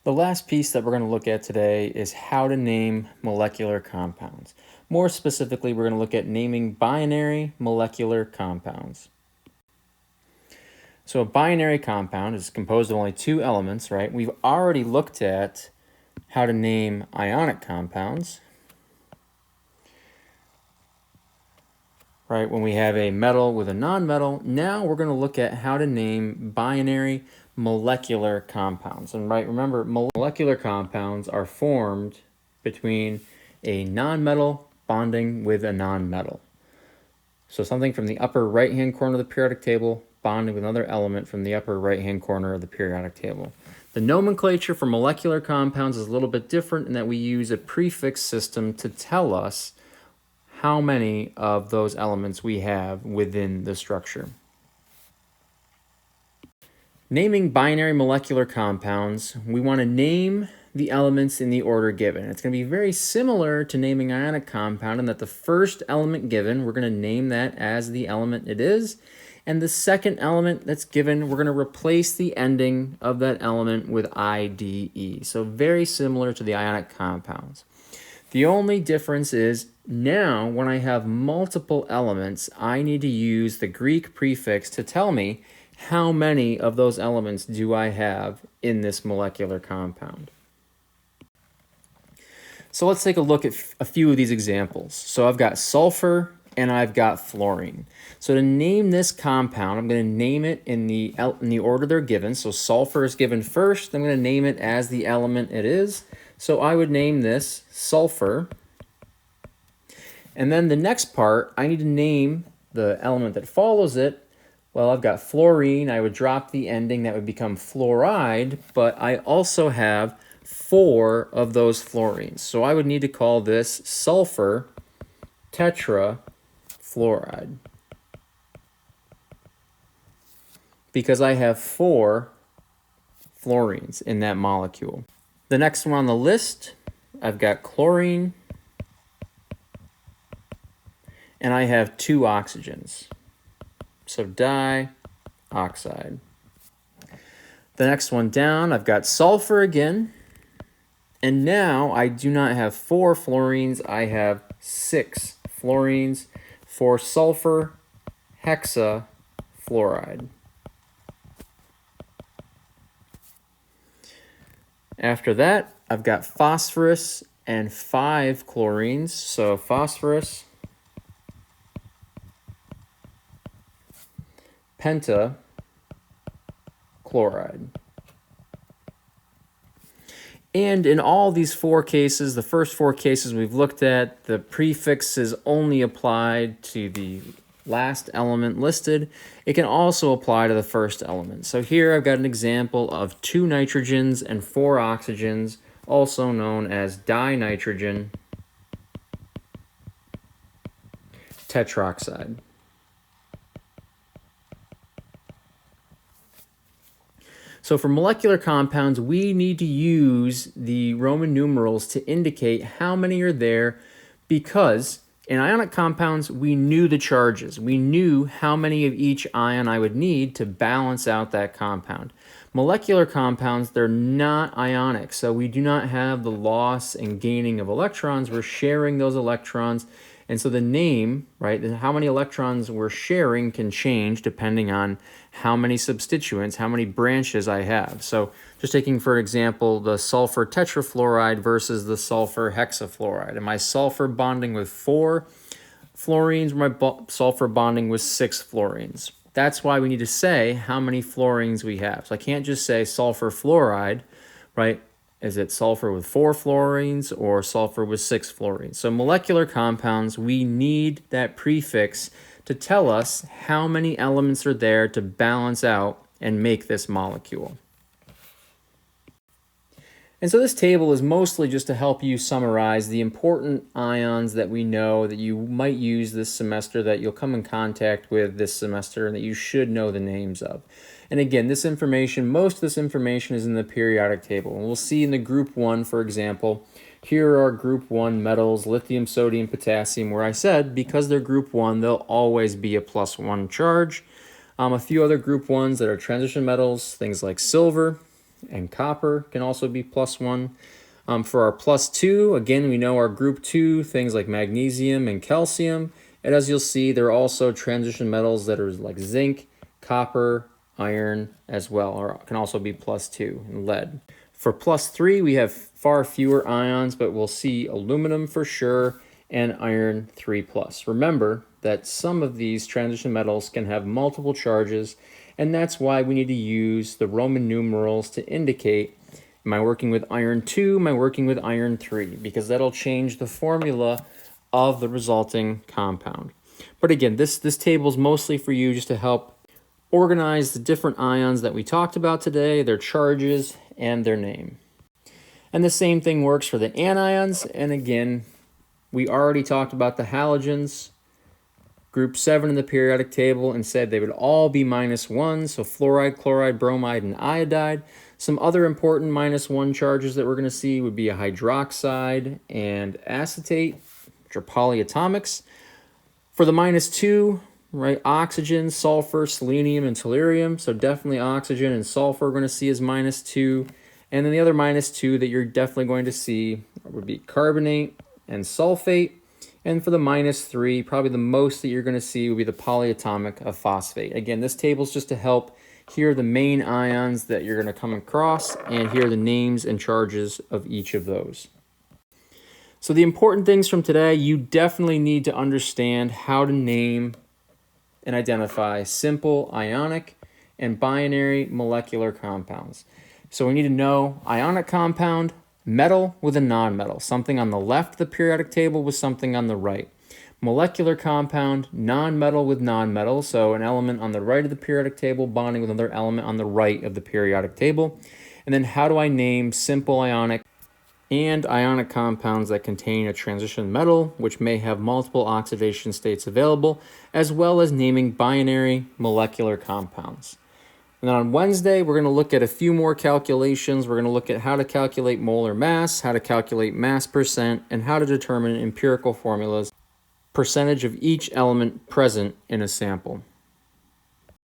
The last piece that we're going to look at today is how to name molecular compounds. More specifically, we're going to look at naming binary molecular compounds. So a binary compound is composed of only two elements, right? We've already looked at how to name ionic compounds, right? When we have a metal with a nonmetal, now we're going to look at how to name binary molecular compounds. And right, remember, molecular compounds are formed between a nonmetal bonding with a nonmetal. So something from the upper right-hand corner of the periodic table bonding with another element from the upper right-hand corner of the periodic table. The nomenclature for molecular compounds is a little bit different in that we use a prefix system to tell us how many of those elements we have within the structure. Naming binary molecular compounds, we want to name the elements in the order given. It's going to be very similar to naming ionic compound in that the first element given, we're going to name that as the element it is, and the second element that's given, we're going to replace the ending of that element with IDE. So very similar to the ionic compounds. The only difference is now when I have multiple elements, I need to use the Greek prefix to tell me how many of those elements do I have in this molecular compound. So let's take a look at a few of these examples. So I've got sulfur and I've got fluorine. So to name this compound, I'm going to name it in the order they're given. So sulfur is given first. I'm going to name it as the element it is. So I would name this sulfur. And then the next part, I need to name the element that follows it. Well, I've got fluorine. I would drop the ending. That would become fluoride. But I also have 4 of those fluorines. So I would need to call this sulfur tetrafluoride, because I have 4 fluorines in that molecule. The next one on the list, I've got chlorine, and I have 2 oxygens. So dioxide. The next one down, I've got sulfur again, and now I do not have 4 fluorines, I have 6 fluorines for sulfur hexafluoride. After that, I've got phosphorus and 5 chlorines. So phosphorus pentachloride. And in all these 4 cases, the first 4 cases we've looked at, the prefix is only applied to the last element listed. It can also apply to the first element. So here I've got an example of 2 nitrogens and 4 oxygens, also known as dinitrogen tetroxide. So for molecular compounds, we need to use the Roman numerals to indicate how many are there, because in ionic compounds, we knew the charges. We knew how many of each ion I would need to balance out that compound. Molecular compounds, they're not ionic, so we do not have the loss and gaining of electrons. We're sharing those electrons. And so the name, right, how many electrons we're sharing can change depending on how many substituents, how many branches I have. So just taking, for example, the sulfur tetrafluoride versus the sulfur hexafluoride. Am I sulfur bonding with 4 fluorines, or am I sulfur bonding with 6 fluorines? That's why we need to say how many fluorines we have. So I can't just say sulfur fluoride, right? Is it sulfur with 4 fluorines or sulfur with 6 fluorines? So molecular compounds, we need that prefix to tell us how many elements are there to balance out and make this molecule. And so this table is mostly just to help you summarize the important ions that we know that you might use this semester, that you'll come in contact with this semester, and that you should know the names of. And again, this information, most of this information is in the periodic table. And we'll see in the group 1, for example, here are group 1 metals, lithium, sodium, potassium, where I said because they're group 1, they'll always be a +1 charge. A few other group 1s that are transition metals, things like silver, and copper can also be +1. For our +2, again, we know our group 2, things like magnesium and calcium. And as you'll see, there are also transition metals that are like zinc, copper, iron as well, or can also be +2, and lead. For +3, we have far fewer ions, but we'll see aluminum for sure and iron 3+. Remember that some of these transition metals can have multiple charges, and that's why we need to use the Roman numerals to indicate, am I working with iron 2, am I working with iron 3, because that'll change the formula of the resulting compound. But again, this table is mostly for you just to help organize the different ions that we talked about today, their charges, and their name. And the same thing works for the anions, and again, we already talked about the halogens, group 7 in the periodic table, and said they would all be -1, so fluoride, chloride, bromide, and iodide. Some other important -1 charges that we're going to see would be a hydroxide and acetate, which are polyatomics. For the -2, right, oxygen, sulfur, selenium, and tellurium, so definitely oxygen and sulfur we're going to see as -2. And then the other -2 that you're definitely going to see would be carbonate and sulfate. And for the -3, probably the most that you're going to see would be the polyatomic of phosphate. Again, this table is just to help. Here are the main ions that you're going to come across, and here are the names and charges of each of those. So the important things from today, you definitely need to understand how to name and identify simple ionic and binary molecular compounds. So we need to know ionic compound, metal with a nonmetal, something on the left of the periodic table with something on the right. Molecular compound, nonmetal with nonmetal, so an element on the right of the periodic table bonding with another element on the right of the periodic table. And then how do I name simple ionic and ionic compounds that contain a transition metal, which may have multiple oxidation states available, as well as naming binary molecular compounds. And then on Wednesday, we're going to look at a few more calculations. We're going to look at how to calculate molar mass, how to calculate mass percent, and how to determine empirical formulas, percentage of each element present in a sample.